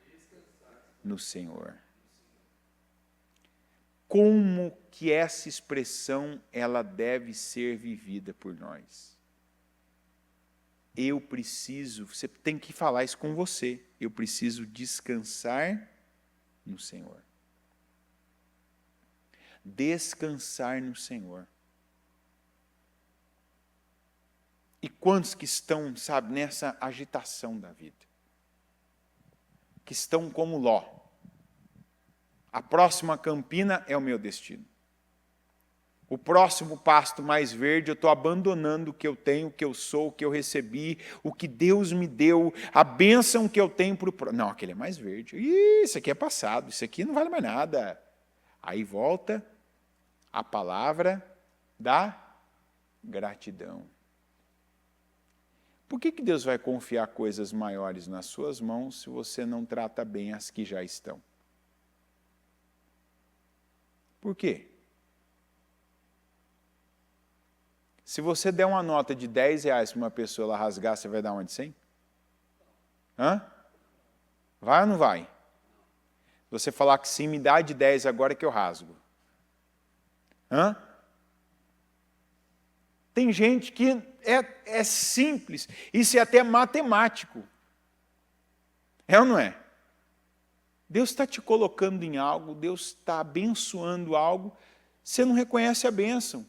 no Senhor. Como que essa expressão ela deve ser vivida por nós? Eu preciso, você tem que falar isso com você, eu preciso descansar no Senhor. Descansar no Senhor. E quantos que estão, sabe, nessa agitação da vida? Que estão como Ló. A próxima campina é o meu destino. O próximo pasto mais verde, eu estou abandonando o que eu tenho, o que eu sou, o que eu recebi, o que Deus me deu, a bênção que eu tenho para o próximo. Não, aquele é mais verde. Isso aqui é passado, isso aqui não vale mais nada. Aí volta a palavra da gratidão. Por que Deus vai confiar coisas maiores nas suas mãos se você não trata bem as que já estão? Por quê? Se você der uma nota de R$10 para uma pessoa ela rasgar, você vai dar uma de 100? Hã? Vai ou não vai? Você falar que sim, me dá de 10 agora que eu rasgo. Hã? Tem gente que é simples, isso é até matemático. É ou não é? Deus está te colocando em algo, Deus está abençoando algo, você não reconhece a bênção.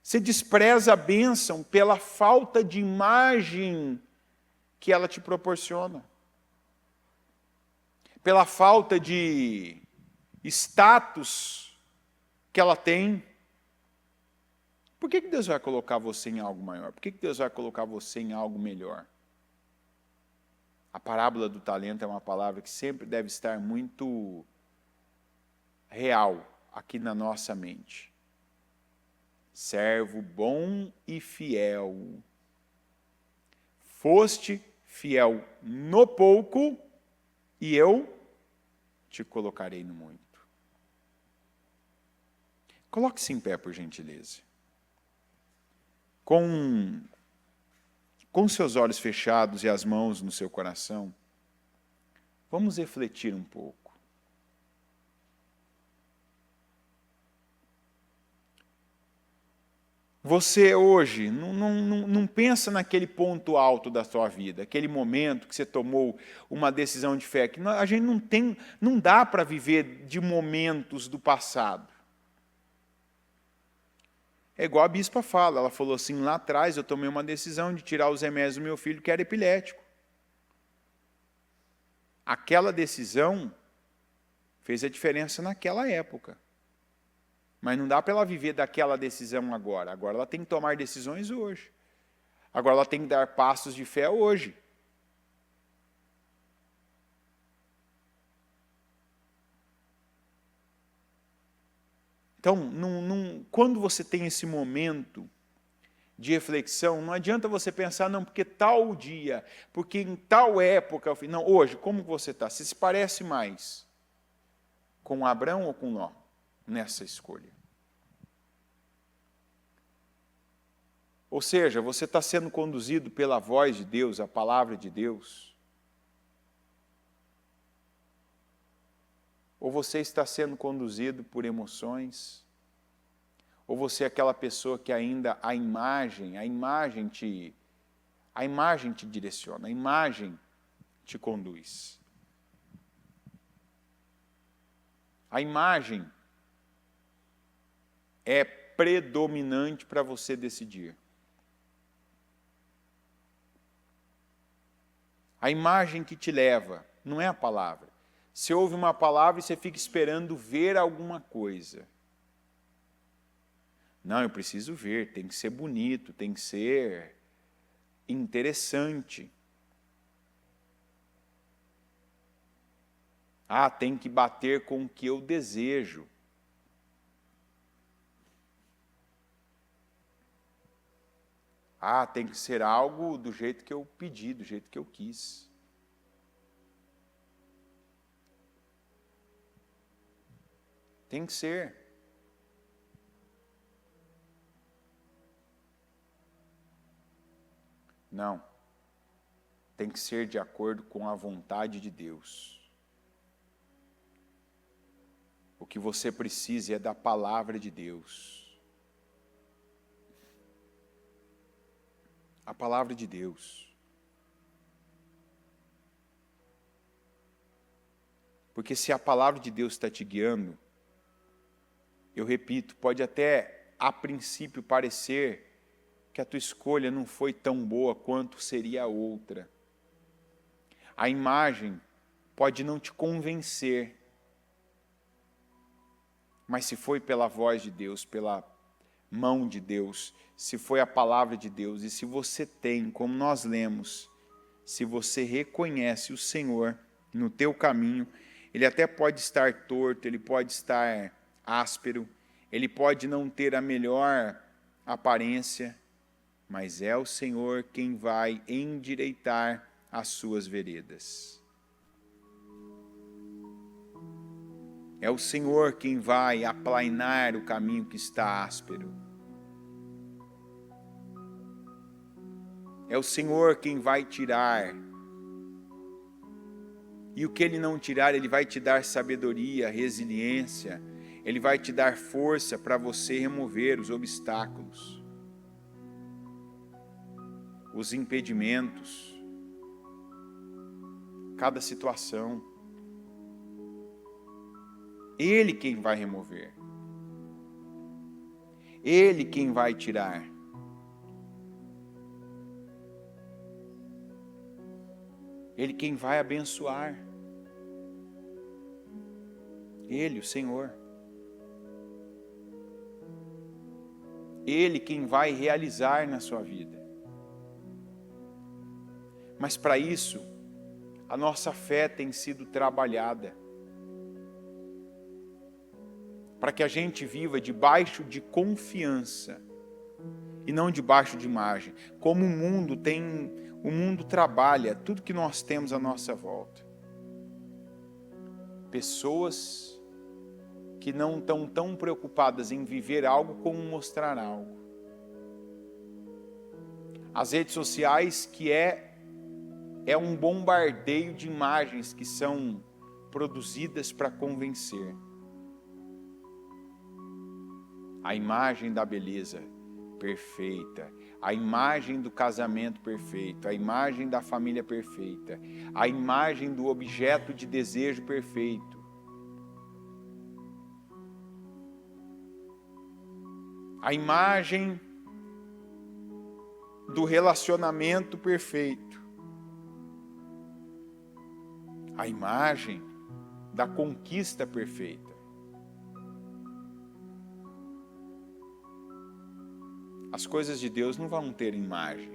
Você despreza a bênção pela falta de imagem que ela te proporciona. Pela falta de status que ela tem. Por que Deus vai colocar você em algo maior? Por que Deus vai colocar você em algo melhor? A parábola do talento é uma palavra que sempre deve estar muito real aqui na nossa mente. Servo bom e fiel. Foste fiel no pouco, e eu te colocarei no muito. Coloque-se em pé, por gentileza. Com seus olhos fechados e as mãos no seu coração, vamos refletir um pouco. Você hoje não pensa naquele ponto alto da sua vida, aquele momento que você tomou uma decisão de fé, que a gente não dá para viver de momentos do passado. É igual a bispa fala, ela falou assim, lá atrás eu tomei uma decisão de tirar os remédios do meu filho que era epilético. Aquela decisão fez a diferença naquela época. Mas não dá para ela viver daquela decisão agora. Agora ela tem que tomar decisões hoje. Agora ela tem que dar passos de fé hoje. Então, quando você tem esse momento de reflexão, não adianta você pensar, não, porque tal dia, porque em tal época, não, hoje, como você está? Você se parece mais com Abraão ou com Ló nessa escolha? Ou seja, você está sendo conduzido pela voz de Deus, a palavra de Deus? Ou você está sendo conduzido por emoções? Ou você é aquela pessoa que ainda a imagem te direciona, a imagem te conduz. A imagem é predominante para você decidir. A imagem que te leva, não é a palavra. Você ouve uma palavra e você fica esperando ver alguma coisa. Não, eu preciso ver, tem que ser bonito, tem que ser interessante. Ah, tem que bater com o que eu desejo. Ah, tem que ser algo do jeito que eu pedi, do jeito que eu quis. Tem que ser. Não. Tem que ser de acordo com a vontade de Deus. O que você precisa é da palavra de Deus. A palavra de Deus. Porque se a palavra de Deus está te guiando, eu repito, pode até a princípio parecer que a tua escolha não foi tão boa quanto seria a outra. A imagem pode não te convencer, mas se foi pela voz de Deus, pela mão de Deus, se foi a palavra de Deus, e se você tem, como nós lemos, se você reconhece o Senhor no teu caminho, ele até pode estar torto, ele pode estar áspero, ele pode não ter a melhor aparência, mas é o Senhor quem vai endireitar as suas veredas. É o Senhor quem vai aplainar o caminho que está áspero. É o Senhor quem vai tirar. E o que Ele não tirar, Ele vai te dar sabedoria, resiliência, Ele vai te dar força para você remover os obstáculos, os impedimentos, cada situação. Ele quem vai remover. Ele quem vai tirar. Ele quem vai abençoar. Ele, o Senhor. Ele quem vai realizar na sua vida. Mas para isso, a nossa fé tem sido trabalhada. Para que a gente viva debaixo de confiança e não debaixo de imagem. Como o mundo trabalha tudo que nós temos à nossa volta. Pessoas que não estão tão preocupadas em viver algo como mostrar algo. As redes sociais que é um bombardeio de imagens que são produzidas para convencer. A imagem da beleza perfeita, a imagem do casamento perfeito, a imagem da família perfeita, a imagem do objeto de desejo perfeito. A imagem do relacionamento perfeito. A imagem da conquista perfeita. As coisas de Deus não vão ter imagem,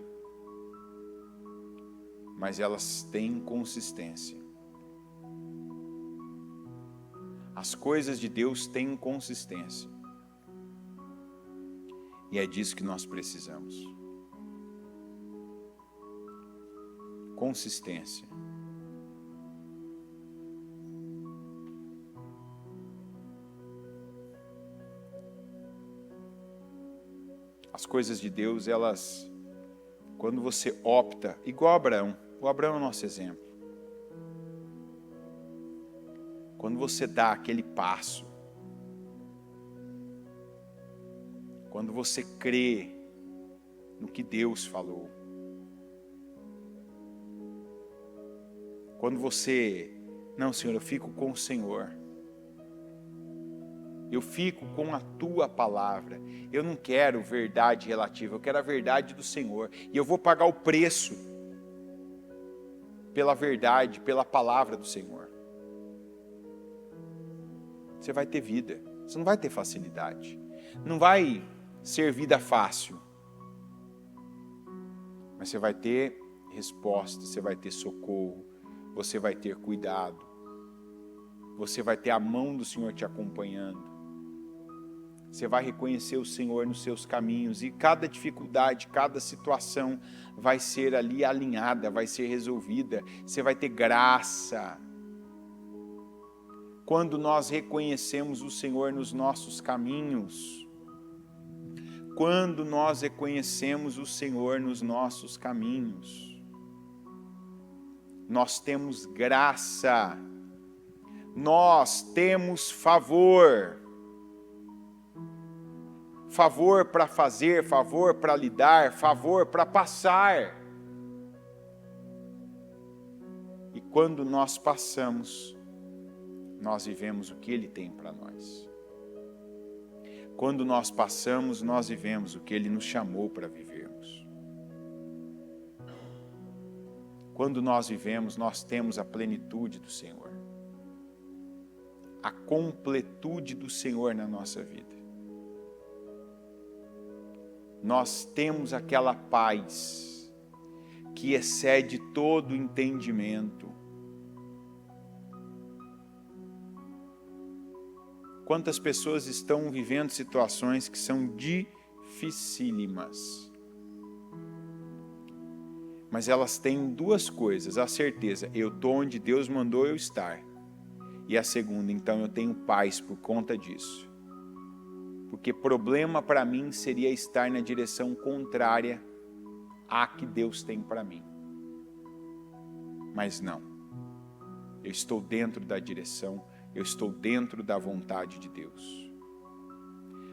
mas elas têm consistência. As coisas de Deus têm consistência. E é disso que nós precisamos. Consistência. As coisas de Deus, elas, quando você opta, igual Abraão, o Abraão é o nosso exemplo. Quando você dá aquele passo, quando você crê no que Deus falou, quando você, não, Senhor, eu fico com o Senhor, eu fico com a tua palavra, eu não quero verdade relativa, eu quero a verdade do Senhor, e eu vou pagar o preço pela verdade, pela palavra do Senhor. Você vai ter vida, você não vai ter facilidade, não vai ser vida fácil, mas você vai ter resposta, você vai ter socorro, você vai ter cuidado, você vai ter a mão do Senhor te acompanhando. Você vai reconhecer o Senhor nos seus caminhos e cada dificuldade, cada situação vai ser ali alinhada, vai ser resolvida. Você vai ter graça. Quando nós reconhecemos o Senhor nos nossos caminhos, quando nós reconhecemos o Senhor nos nossos caminhos. Nós temos graça, nós temos favor. Favor para fazer, favor para lidar, favor para passar. E quando nós passamos, nós vivemos o que Ele tem para nós. Quando nós passamos, nós vivemos o que Ele nos chamou para vivermos. Quando nós vivemos, nós temos a plenitude do Senhor. A completude do Senhor na nossa vida. Nós temos aquela paz que excede todo entendimento. Quantas pessoas estão vivendo situações que são dificílimas. Mas elas têm duas coisas, a certeza, eu estou onde Deus mandou eu estar. E a segunda, então eu tenho paz por conta disso. Porque problema para mim seria estar na direção contrária à que Deus tem para mim. Mas não. Eu estou dentro da direção, eu estou dentro da vontade de Deus.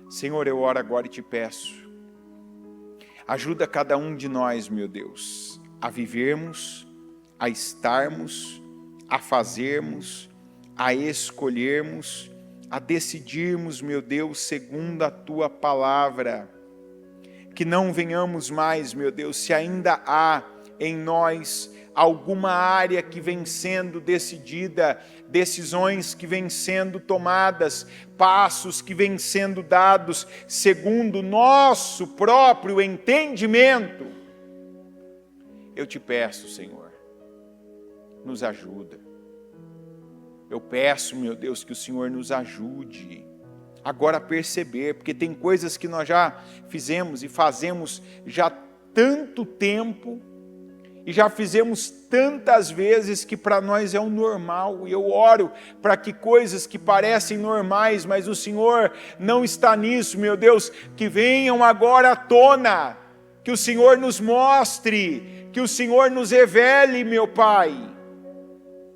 Senhor, eu oro agora e te peço, ajuda cada um de nós, meu Deus, a vivermos, a estarmos, a fazermos, a escolhermos, a decidirmos, meu Deus, segundo a Tua palavra. Que não venhamos mais, meu Deus, se ainda há em nós alguma área que vem sendo decidida, decisões que vêm sendo tomadas, passos que vêm sendo dados segundo o nosso próprio entendimento. Eu te peço, Senhor, nos ajuda. Eu peço, meu Deus, que o Senhor nos ajude agora a perceber, porque tem coisas que nós já fizemos e fazemos já há tanto tempo, e já fizemos tantas vezes que para nós é o normal, e eu oro para que coisas que parecem normais, mas o Senhor não está nisso, meu Deus, que venham agora à tona, que o Senhor nos mostre, que o Senhor nos revele, meu Pai,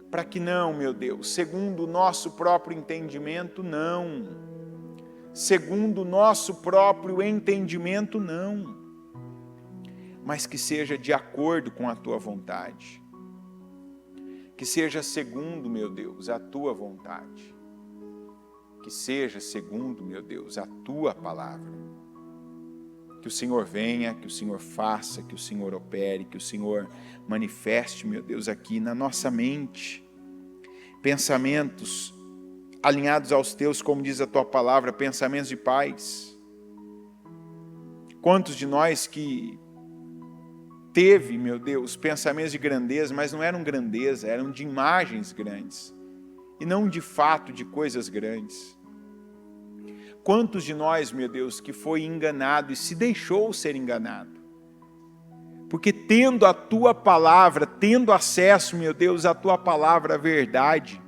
para que não, meu Deus, segundo o nosso próprio entendimento, não, segundo o nosso próprio entendimento, não, mas que seja de acordo com a Tua vontade, que seja segundo, meu Deus, a Tua vontade, que seja segundo, meu Deus, a Tua palavra, que o Senhor venha, que o Senhor faça, que o Senhor opere, que o Senhor manifeste, meu Deus, aqui na nossa mente, pensamentos alinhados aos Teus, como diz a Tua palavra, pensamentos de paz. Quantos de nós que teve, meu Deus, pensamentos de grandeza, mas não eram grandeza, eram de imagens grandes, e não de fato de coisas grandes. Quantos de nós, meu Deus, que foi enganado e se deixou ser enganado? Porque tendo a Tua palavra, tendo acesso, meu Deus, à Tua palavra, a verdade,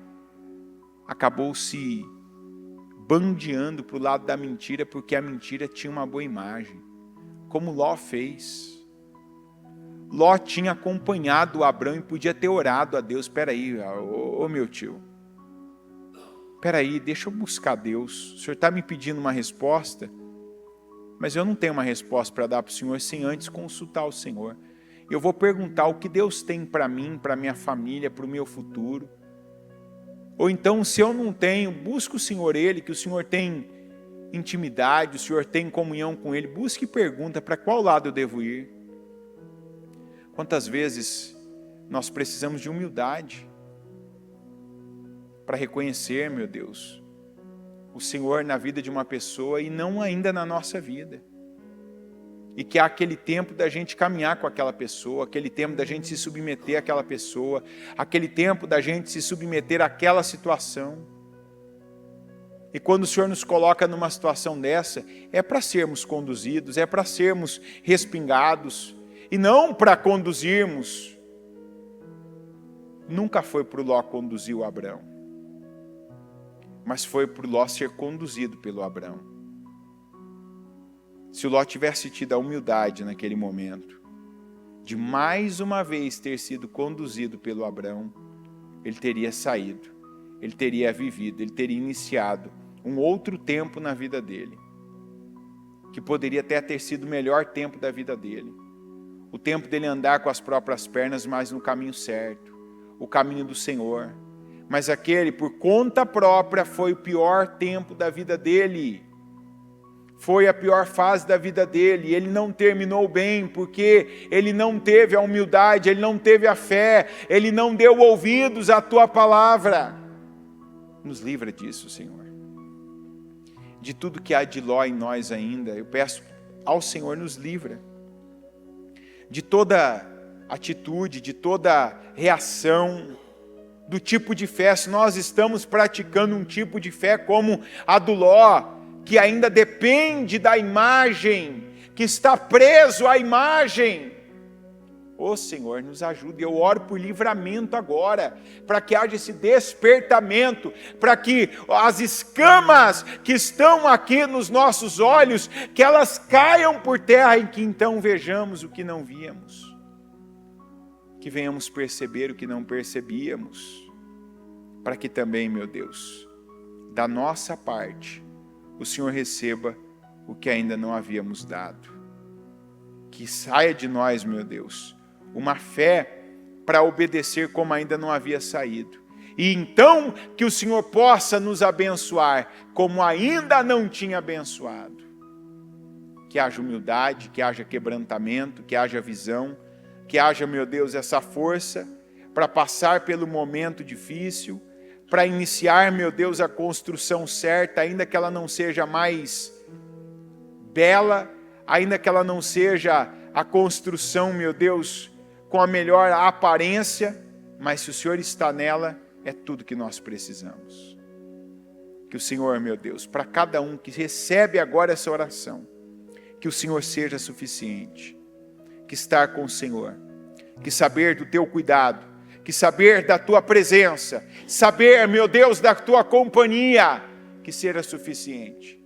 acabou se bandeando para o lado da mentira, porque a mentira tinha uma boa imagem, como Ló fez. Ló tinha acompanhado Abrão e podia ter orado a Deus. Espera aí, meu tio, espera aí, deixa eu buscar Deus. O Senhor está me pedindo uma resposta, mas eu não tenho uma resposta para dar para o Senhor sem antes consultar o Senhor. Eu vou perguntar o que Deus tem para mim, para minha família, para o meu futuro. Ou então, se eu não tenho, busca o Senhor Ele, que o Senhor tem intimidade, o Senhor tem comunhão com Ele. Busque e pergunta para qual lado eu devo ir. Quantas vezes nós precisamos de humildade para reconhecer, meu Deus, o Senhor na vida de uma pessoa e não ainda na nossa vida. E que há aquele tempo da gente caminhar com aquela pessoa, aquele tempo da gente se submeter àquela pessoa, aquele tempo da gente se submeter àquela situação. E quando o Senhor nos coloca numa situação dessa, é para sermos conduzidos, é para sermos respingados, e não para conduzirmos. Nunca foi para o Ló conduzir o Abrão, mas foi para o Ló ser conduzido pelo Abrão. Se o Ló tivesse tido a humildade naquele momento, de mais uma vez ter sido conduzido pelo Abrão, ele teria saído, ele teria vivido, ele teria iniciado um outro tempo na vida dele, que poderia até ter sido o melhor tempo da vida dele. O tempo dele andar com as próprias pernas, mas no caminho certo, o caminho do Senhor. Mas aquele, por conta própria, foi o pior tempo da vida dele. Foi a pior fase da vida dele. Ele não terminou bem, porque ele não teve a humildade, ele não teve a fé, ele não deu ouvidos à tua palavra. Nos livra disso, Senhor. De tudo que há de Ló em nós ainda, eu peço ao Senhor, nos livra. De toda atitude, de toda reação, do tipo de fé, se nós estamos praticando um tipo de fé como a do Ló, que ainda depende da imagem, que está preso à imagem. Ô Senhor, nos ajude. Eu oro por livramento agora, para que haja esse despertamento, para que as escamas que estão aqui nos nossos olhos, que elas caiam por terra e que então vejamos o que não víamos, que venhamos perceber o que não percebíamos, para que também, meu Deus, da nossa parte, o Senhor receba o que ainda não havíamos dado. Que saia de nós, meu Deus, uma fé para obedecer como ainda não havia saído. E então que o Senhor possa nos abençoar como ainda não tinha abençoado. Que haja humildade, que haja quebrantamento, que haja visão, que haja, meu Deus, essa força para passar pelo momento difícil, para iniciar, meu Deus, a construção certa, ainda que ela não seja mais bela, ainda que ela não seja a construção, meu Deus, com a melhor aparência, mas se o Senhor está nela, é tudo que nós precisamos. Que o Senhor, meu Deus, para cada um que recebe agora essa oração, que o Senhor seja suficiente, que estar com o Senhor, que saber do teu cuidado, que saber da tua presença, saber, meu Deus, da tua companhia, que seja suficiente,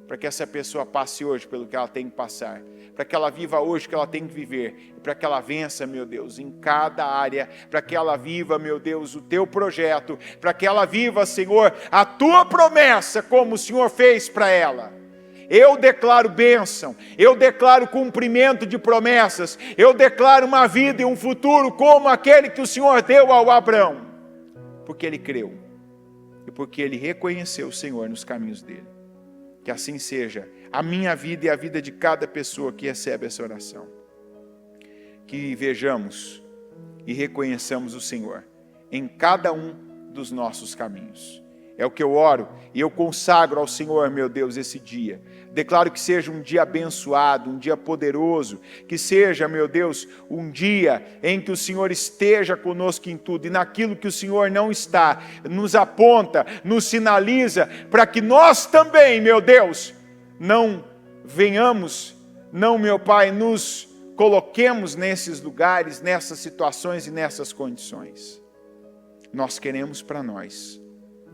para que essa pessoa passe hoje pelo que ela tem que passar, para que ela viva hoje o que ela tem que viver, para que ela vença, meu Deus, em cada área, para que ela viva, meu Deus, o teu projeto, para que ela viva, Senhor, a tua promessa, como o Senhor fez para ela. Eu declaro bênção, eu declaro cumprimento de promessas, eu declaro uma vida e um futuro como aquele que o Senhor deu ao Abrão, porque ele creu e porque ele reconheceu o Senhor nos caminhos dele. Que assim seja a minha vida e a vida de cada pessoa que recebe essa oração. Que vejamos e reconheçamos o Senhor em cada um dos nossos caminhos. É o que eu oro e eu consagro ao Senhor, meu Deus, esse dia. Declaro que seja um dia abençoado, um dia poderoso, que seja, meu Deus, um dia em que o Senhor esteja conosco em tudo, e naquilo que o Senhor não está, nos aponta, nos sinaliza, para que nós também, meu Deus, não venhamos, não, meu Pai, nos coloquemos nesses lugares, nessas situações e nessas condições. Nós queremos para nós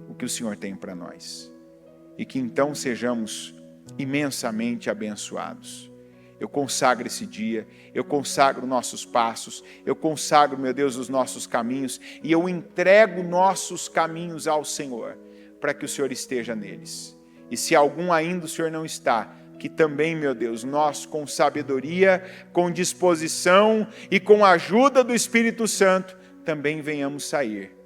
o que o Senhor tem para nós, e que então sejamos imensamente abençoados. Eu consagro esse dia, eu consagro nossos passos, eu consagro, meu Deus, os nossos caminhos, e eu entrego nossos caminhos ao Senhor, para que o Senhor esteja neles. E se algum ainda o Senhor não está, que também, meu Deus, nós com sabedoria, com disposição e com a ajuda do Espírito Santo, também venhamos sair,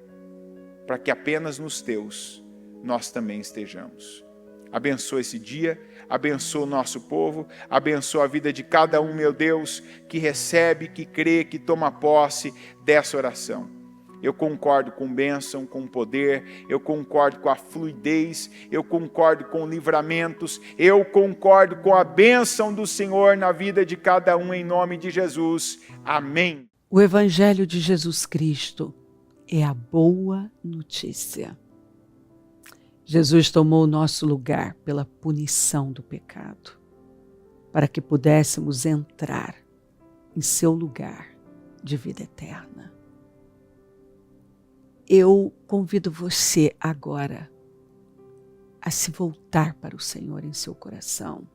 para que apenas nos teus nós também estejamos. Abençoa esse dia, abençoa o nosso povo, abençoa a vida de cada um, meu Deus, que recebe, que crê, que toma posse dessa oração. Eu concordo com bênção, com poder, eu concordo com a fluidez, eu concordo com livramentos, eu concordo com a bênção do Senhor na vida de cada um, em nome de Jesus. Amém. O Evangelho de Jesus Cristo é a boa notícia. Jesus tomou o nosso lugar pela punição do pecado, para que pudéssemos entrar em seu lugar de vida eterna. Eu convido você agora a se voltar para o Senhor em seu coração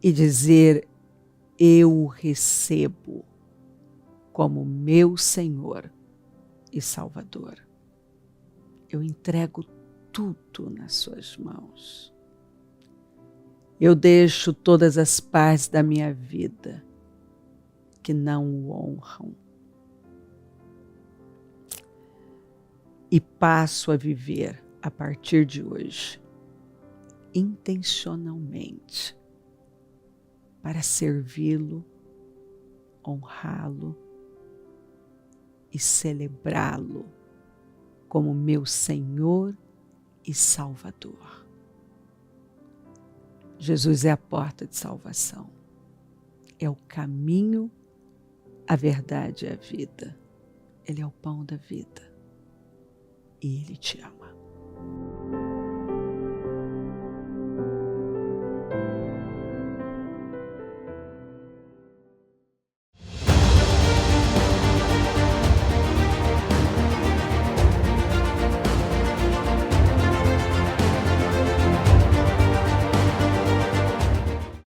e dizer: eu o recebo como meu Senhor e Salvador. Eu entrego tudo nas suas mãos. Eu deixo todas as partes da minha vida que não o honram e passo a viver a partir de hoje intencionalmente para servi-lo, honrá-lo e celebrá-lo como meu Senhor e Salvador. Jesus é a porta de salvação, é o caminho, a verdade e a vida. Ele é o pão da vida e Ele te ama.